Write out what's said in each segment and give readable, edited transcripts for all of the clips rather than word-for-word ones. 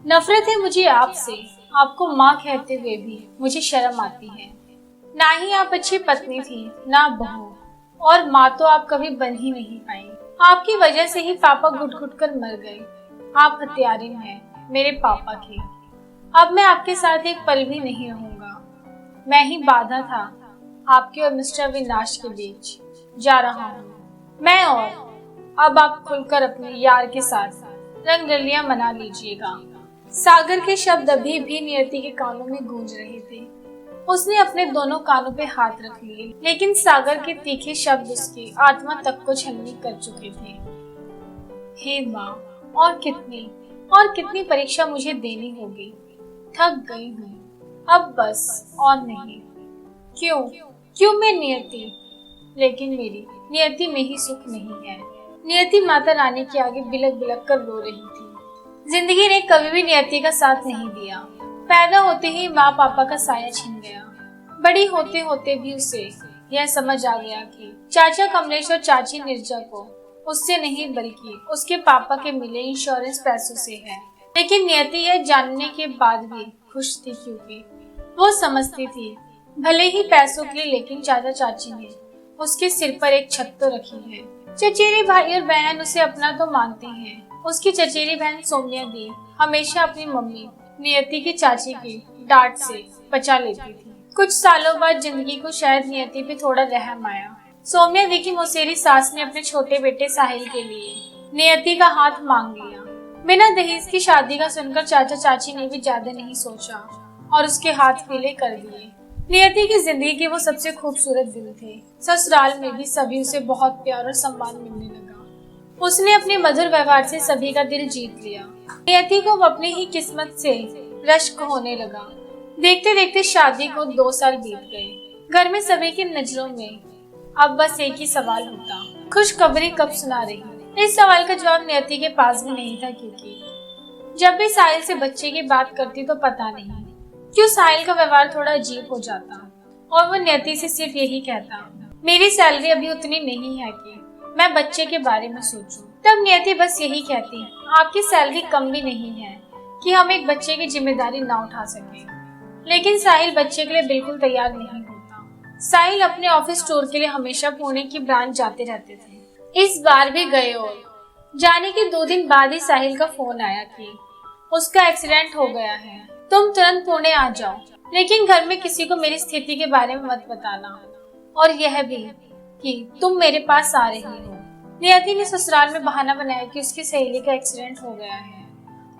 नफरत है मुझे आपसे, आपको माँ कहते हुए भी मुझे शर्म आती है। ना ही आप अच्छी पत्नी थी, ना बहू, और माँ तो आप कभी बन ही नहीं पाई। आपकी वजह से ही पापा घुट घुट कर मर गए। आप हत्यारिन हैं मेरे पापा की। अब मैं आपके साथ एक पल भी नहीं रहूंगा। मैं ही बाधा था आपके और मिस्टर विनाश के बीच। जा रहा हूँ मैं, और अब आप खुलकर अपने यार के साथ रंगरलियां मना लीजिएगा। सागर के शब्द अभी भी नियति के कानों में गूंज रहे थे। उसने अपने दोनों कानों पे हाथ रख लिए, लेकिन सागर के तीखे शब्द उसकी आत्मा तक को छलनी कर चुके थे। हे माँ, और कितनी परीक्षा मुझे देनी होगी। थक गई हूँ अब बस, और नहीं। क्यों क्यों मैं नियति? लेकिन मेरी नियति में ही सुख नहीं है। नियति माता रानी के आगे बिलक बिलक कर रो रही थी। जिंदगी ने कभी भी नियति का साथ नहीं दिया। पैदा होते ही माँ पापा का साया छिन गया। बड़ी होते होते भी उसे यह समझ आ गया कि चाचा कमलेश और चाची निर्जा को उससे नहीं बल्कि उसके पापा के मिले इंश्योरेंस पैसों से है। लेकिन नियति यह जानने के बाद भी खुश थी, क्योंकि वो समझती थी भले ही पैसों के लिए, लेकिन चाचा चाची ने उसके सिर पर एक छत तो रखी है। चचेरे भाई और बहन उसे अपना तो मानते हैं। उसकी चचेरी बहन सौम्या दी हमेशा अपनी मम्मी नियति की चाची की डांट से बचा लेती थी। कुछ सालों बाद जिंदगी को शायद नियति पे थोड़ा रहम आया। सौम्या दी की मौसेरी सास ने अपने छोटे बेटे साहिल के लिए नियति का हाथ मांग लिया। बिना दहेज की शादी का सुनकर चाचा चाची ने भी ज्यादा नहीं सोचा और उसके हाथ पीले कर दिए। नियति की जिंदगी के वो सबसे खूबसूरत दिन थे। ससुराल में भी सभी उसे बहुत प्यार और सम्मान मिलने लगा। उसने अपने मधुर व्यवहार से सभी का दिल जीत लिया। नियति को अपनी ही किस्मत से रश्क होने लगा। देखते देखते शादी को 2 साल बीत गए। घर में सभी की नजरों में अब बस एक ही सवाल होता, खुशखबरी कब सुना रही। इस सवाल का जवाब नियति के पास भी नहीं था, क्योंकि जब भी साहिल से बच्चे की बात करती तो पता नहीं क्यों साहिल का व्यवहार थोड़ा अजीब हो जाता, और वो नियति से सिर्फ यही कहता, मेरी सैलरी अभी उतनी नहीं है कि मैं बच्चे के बारे में सोचूं। तब नियति बस यही कहती, आपकी सैलरी कम भी नहीं है कि हम एक बच्चे की जिम्मेदारी ना उठा सके। लेकिन साहिल बच्चे के लिए बिल्कुल तैयार नहीं होता। साहिल अपने ऑफिस टूर के लिए हमेशा पुणे की ब्रांच जाते रहते थे। इस बार भी गए और जाने के 2 दिन बाद ही साहिल का फोन आया कि उसका एक्सीडेंट हो गया है, तुम तुरंत पुणे आ जाओ, लेकिन घर में किसी को मेरी स्थिति के बारे में मत बताना, और यह भी कि तुम मेरे पास आ रही हो। नियति ने ससुराल में बहाना बनाया कि उसकी सहेली का एक्सीडेंट हो गया है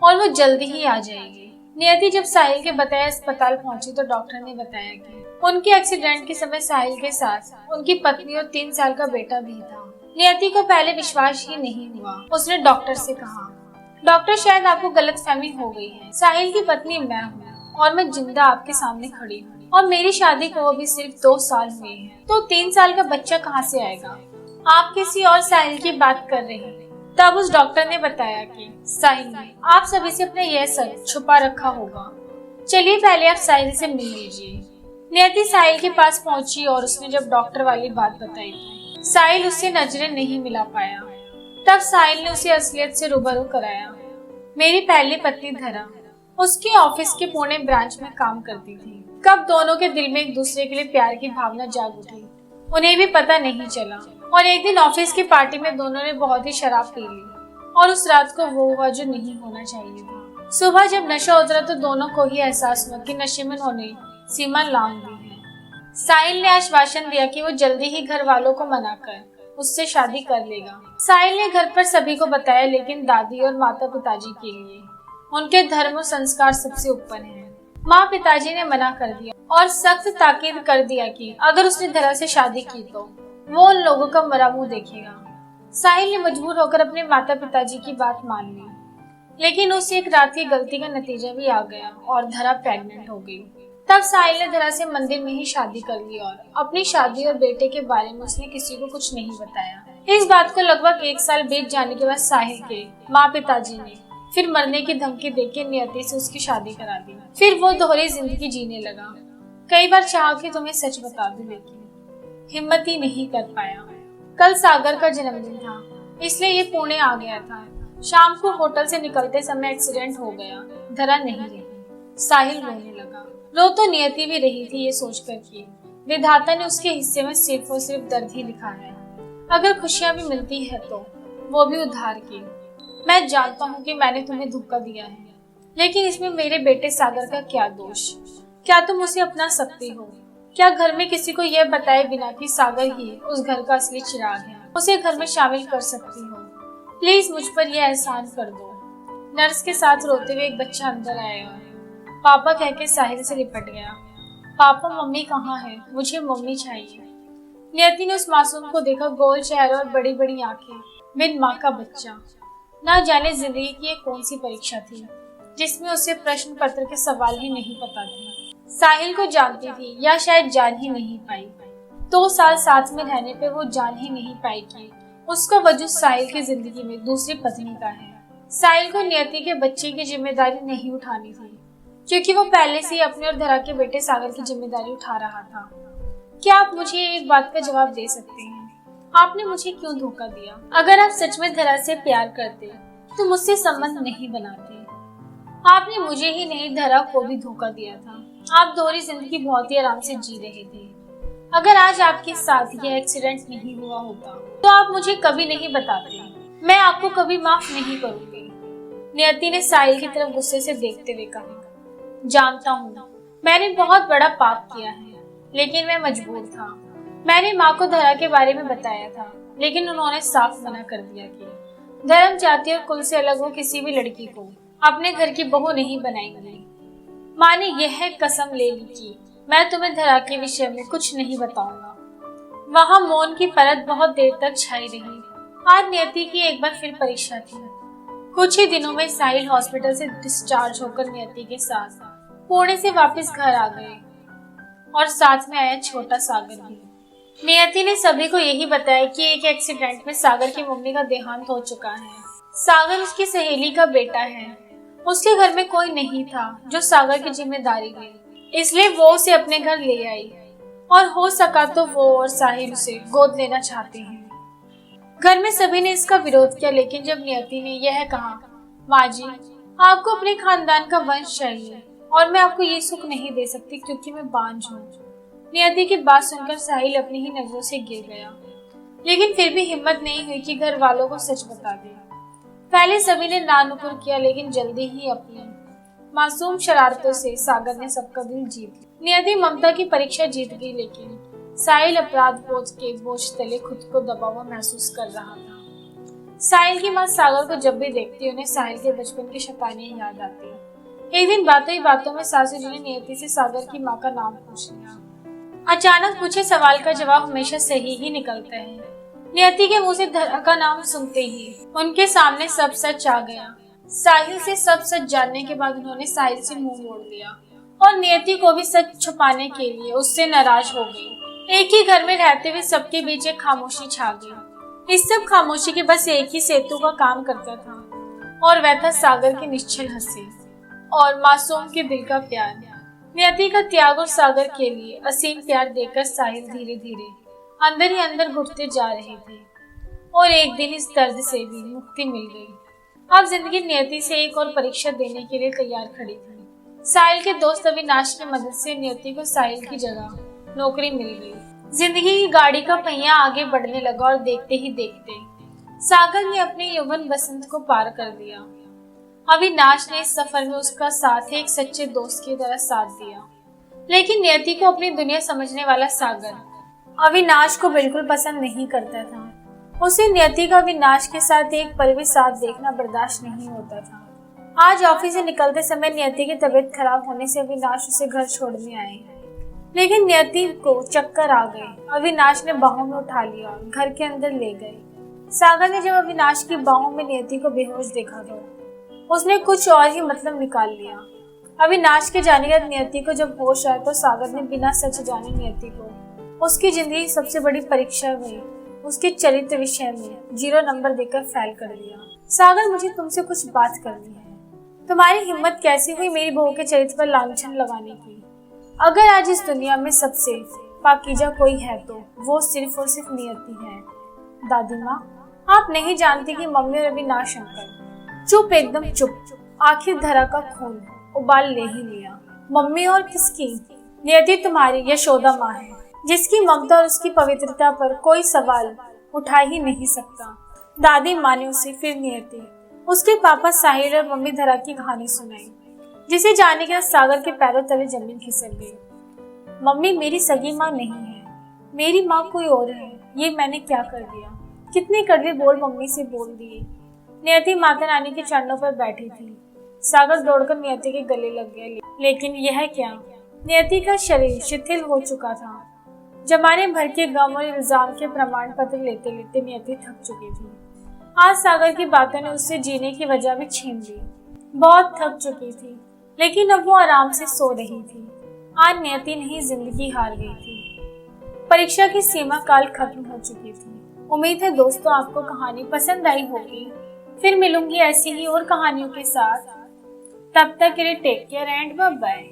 और वो जल्दी ही आ जाएगी। नियति जब साहिल के बताए अस्पताल पहुंची तो डॉक्टर ने बताया कि उनके एक्सीडेंट के समय साहिल के साथ उनकी पत्नी और 3 साल का बेटा भी था। नियति को पहले विश्वास ही नहीं हुआ। उसने डॉक्टर से कहा, डॉक्टर शायद आपको गलतफहमी हो गई है। साहिल की पत्नी मैं हूँ और मैं जिंदा आपके सामने खड़ी हूँ, और मेरी शादी को भी सिर्फ 2 साल हुए हैं, तो 3 साल का बच्चा कहाँ से आएगा? आप किसी और साहिल की बात कर रहे हैं। तब उस डॉक्टर ने बताया कि साहिल ने आप सभी से अपना यह सच छुपा रखा होगा। चलिए पहले आप साहिल से मिल लीजिए। नियति साहिल के पास पहुंची और उसने जब डॉक्टर वाली बात बताई तो साहिल उससे नजरें नहीं मिला पाया। तब साहिल ने उसे असलियत से रूबरू कराया। मेरी पहली पत्नी धरा उसके ऑफिस के पुणे ब्रांच में काम करती थी। कब दोनों के दिल में एक दूसरे के लिए प्यार की भावना जाग उठी, उन्हें भी पता नहीं चला। और एक दिन ऑफिस की पार्टी में दोनों ने बहुत ही शराब पी ली और उस रात को वो हुआ जो नहीं होना चाहिए था। सुबह जब नशा उतरा तो दोनों को ही एहसास हुआ कि नशे में उन्होंने सीमा लांघ दी है। साहिल ने आश्वासन दिया कि वो जल्दी ही घर वालों को मनाकर उससे शादी कर लेगा। साहिल ने घर पर सभी को बताया, लेकिन दादी और माता पिताजी के लिए उनके धर्म और संस्कार सबसे ऊपर है। माँ पिताजी ने मना कर दिया और सख्त ताकीद कर दिया कि अगर उसने धरा से शादी की तो वो उन लोगों का मरा मुंह देखेगा। साहिल ने मजबूर होकर अपने माता पिताजी की बात मान ली, लेकिन उस एक रात की गलती का नतीजा भी आ गया और धरा प्रेग्नेंट हो गई। तब साहिल ने धरा से मंदिर में ही शादी कर ली और अपनी शादी और बेटे के बारे में उसने किसी को कुछ नहीं बताया। इस बात को लगभग 1 साल बीत जाने के बाद साहिल के माँ पिताजी ने फिर मरने की धमकी देकर नियति से उसकी शादी करा दी। फिर वो दोहरी जिंदगी जीने लगा। कई बार चाहा कि तुम्हें सच बता दूं, लेकिन हिम्मत ही नहीं कर पाया। कल सागर का जन्मदिन था, इसलिए ये पुणे आ गया था। शाम को होटल से निकलते समय एक्सीडेंट हो गया, धरा नहीं रही। साहिल रोने लगा। रो तो नियति भी रही थी ये सोचकर कि विधाता ने उसके हिस्से में सिर्फ और सिर्फ दर्द ही लिखा है। अगर खुशियां भी मिलती है तो वो भी उधार की। मैं जानता हूँ कि मैंने तुम्हें धोखा दिया है, लेकिन इसमें मेरे बेटे सागर का क्या दोष? क्या तुम उसे अपना सकती हो? क्या घर में किसी को यह बताए बिना कि सागर ही उस घर का असली चिराग है, उसे घर में शामिल कर सकती हो? प्लीज मुझ पर यह एहसान कर दो। नर्स के साथ रोते हुए एक बच्चा अंदर आया और पापा कह के साहिल से लिपट गया। पापा, मम्मी कहाँ है? मुझे मम्मी चाहिए। नियति ने उस मासूम को देखा, गोल चेहरा और बड़ी बड़ी आंखें, बिन माँ का बच्चा। ना जाने जिंदगी की ये कौन सी परीक्षा थी जिसमें उसे प्रश्न पत्र के सवाल ही नहीं पता थे। साहिल को जानती थी या शायद जान ही नहीं पाई। 2 साल साथ में रहने पे वो जान ही नहीं पाई कि उसका वजूद साहिल की जिंदगी में दूसरी पत्नी का है। साहिल को नियति के बच्चे की जिम्मेदारी नहीं उठानी थी, क्योंकि वो पहले से ही अपने और धरा के बेटे सागर की जिम्मेदारी उठा रहा था। क्या आप मुझे एक बात का जवाब दे सकते हैं? आपने मुझे क्यों धोखा दिया? अगर आप सच में धरा से प्यार करते तो मुझसे संबंध नहीं बनाते। आपने मुझे ही नहीं, धरा को भी धोखा दिया था। आप दोहरी जिंदगी बहुत ही आराम से जी रहे थे। अगर आज आपके साथ यह एक्सीडेंट नहीं हुआ होता तो आप मुझे कभी नहीं बताते। मैं आपको कभी माफ नहीं करूंगी। नियति ने साहिल की तरफ गुस्से से देखते हुए कहा, जानता हूँ मैंने बहुत बड़ा पाप किया है, लेकिन मैं मजबूर था। मैंने माँ को धरा के बारे में बताया था, लेकिन उन्होंने साफ मना कर दिया कि धर्म, जाति और कुल से अलग वो किसी भी लड़की को अपने घर की बहू नहीं बनाएंगे। माँ ने यह कसम ले ली कि मैं तुम्हें धरा के विषय में कुछ नहीं बताऊंगा। वहाँ मौन की परत बहुत देर तक छाई रही। आज नियति की एक बार फिर परीक्षा थी। कुछ ही दिनों में साहिल हॉस्पिटल से डिस्चार्ज होकर नियति के साथ पुणे से वापस घर आ गए और साथ में आया छोटा सागर भी। नियति ने सभी को यही बताया कि एक एक्सीडेंट में सागर की मम्मी का देहांत हो चुका है। सागर उसकी सहेली का बेटा है। उसके घर में कोई नहीं था जो सागर की जिम्मेदारी ले, इसलिए वो उसे अपने घर ले आई और हो सका तो वो और साहिल उसे गोद लेना चाहते हैं। घर में सभी ने इसका विरोध किया, लेकिन जब नियति ने यह कहा, माँ जी आपको अपने खानदान का वंश चाहिए और मैं आपको ये सुख नहीं दे सकती क्योंकि मैं बांझ हूँ। नियति की बात सुनकर साहिल अपनी ही नजरों से गिर गया, लेकिन फिर भी हिम्मत नहीं हुई कि घर वालों को सच बता दे। पहले सभी ने नानुकुर किया, लेकिन जल्दी ही अपनी मासूम शरारतों से सागर ने सबका दिल जीत लिया। नियति ममता की परीक्षा जीत गई, लेकिन साहिल अपराध बोझ के बोझ तले खुद को दबा हुआ महसूस कर रहा था। साहिल की माँ सागर को जब भी देखती उन्हें साहिल के बचपन की शैतानियां याद आती। एक दिन बातों ही बातों में सासू जी ने नियति से सागर की माँ का नाम पूछ लिया। अचानक पूछे सवाल का जवाब हमेशा सही ही निकलता है। नियति के मुंह से धरा का नाम सुनते ही उनके सामने सब सच आ गया। साहिल से सब सच जानने के बाद उन्होंने साहिल से मुंह मोड़ लिया और नियति को भी सच छुपाने के लिए उससे नाराज हो गई। एक ही घर में रहते हुए सबके बीच एक खामोशी छा गई। इस सब खामोशी के बस एक ही सेतु का काम करता था, और वह था सागर की निश्चल हंसी और मासूम के दिल का प्यार। नियति का त्याग और सागर के लिए असीम प्यार देखकर साहिल धीरे धीरे अंदर ही अंदर घुटते जा रहे थे, और एक दिन इस दर्द से भी मुक्ति मिल गई। अब जिंदगी नियति से एक और परीक्षा देने के लिए तैयार खड़ी थी। साहिल के दोस्त अविनाश की मदद से नियति को साहिल की जगह नौकरी मिल गई। जिंदगी की गाड़ी का पहिया आगे बढ़ने लगा और देखते ही देखते सागर ने अपने यौवन बसंत को पार कर दिया। अविनाश ने इस सफर में उसका साथ एक सच्चे दोस्त की तरह साथ दिया, लेकिन नियति को अपनी दुनिया समझने वाला सागर अविनाश को बिल्कुल पसंद नहीं करता था। उसे नियति का अविनाश के साथ एक पल भी साथ देखना बर्दाश्त नहीं होता था। आज ऑफिस से निकलते समय नियति की तबीयत खराब होने से अविनाश उसे घर छोड़ने आए, लेकिन नियति को चक्कर आ गए। अविनाश ने बाहों में उठा लिया और घर के अंदर ले गए। सागर ने जब अविनाश की बाहों में नियति को बेहोश देखा तो उसने कुछ और ही मतलब निकाल लिया। अविनाश के जाने के बाद नियति को जब होश आया तो सागर ने बिना सच जाने नियति को उसकी जिंदगी सबसे बड़ी परीक्षा में उसके चरित्र विषय में 0 नंबर देकर फेल कर दिया। सागर, मुझे तुमसे कुछ बात करनी है। तुम्हारी हिम्मत कैसी हुई मेरी बहू के चरित्र पर लांछन लगाने की? अगर आज इस दुनिया में सबसे पाकीजा कोई है तो वो सिर्फ और सिर्फ नियति है। दादी माँ, आप नहीं जानती कि मम्मी और अविनाश अंकल चुप, एकदम चुप। आखिर धरा का खून उबाल ले ही लिया। मम्मी और किसकी? नियति तुम्हारी यशोदा माँ है, जिसकी ममता और उसकी पवित्रता पर कोई सवाल उठा ही नहीं सकता। दादी माँ ने उसे फिर नियति, उसके पापा साहिल और मम्मी धरा की कहानी सुनाई, जिसे जाने के सागर के पैरों तले जमीन खिसक गई। मम्मी मेरी सगी माँ नहीं है, मेरी माँ कोई और है। ये मैंने क्या कर दिया? कितने कड़वे बोल मम्मी से बोल दिए। नियति माता रानी के चरणों पर बैठी थी। सागर दौड़कर नियति के गले लग गया, लेकिन यह क्या? नियति का शरीर शिथिल हो चुका था। जमाने भर के गम और इल्जाम के प्रमाण पत्र लेते लेते नियति थक चुकी थी। आज सागर की बातों ने उससे जीने की वजह भी छीन ली। बहुत थक चुकी थी, लेकिन अब वो आराम से सो रही थी। आज नियति नहीं, जिंदगी हार गई थी। परीक्षा की सीमा काल खत्म हो चुकी थी। उम्मीद है दोस्तों आपको कहानी पसंद आई होगी। फिर मिलूंगी ऐसी ही और कहानियों के साथ। तब तक के लिए take care and bye bye.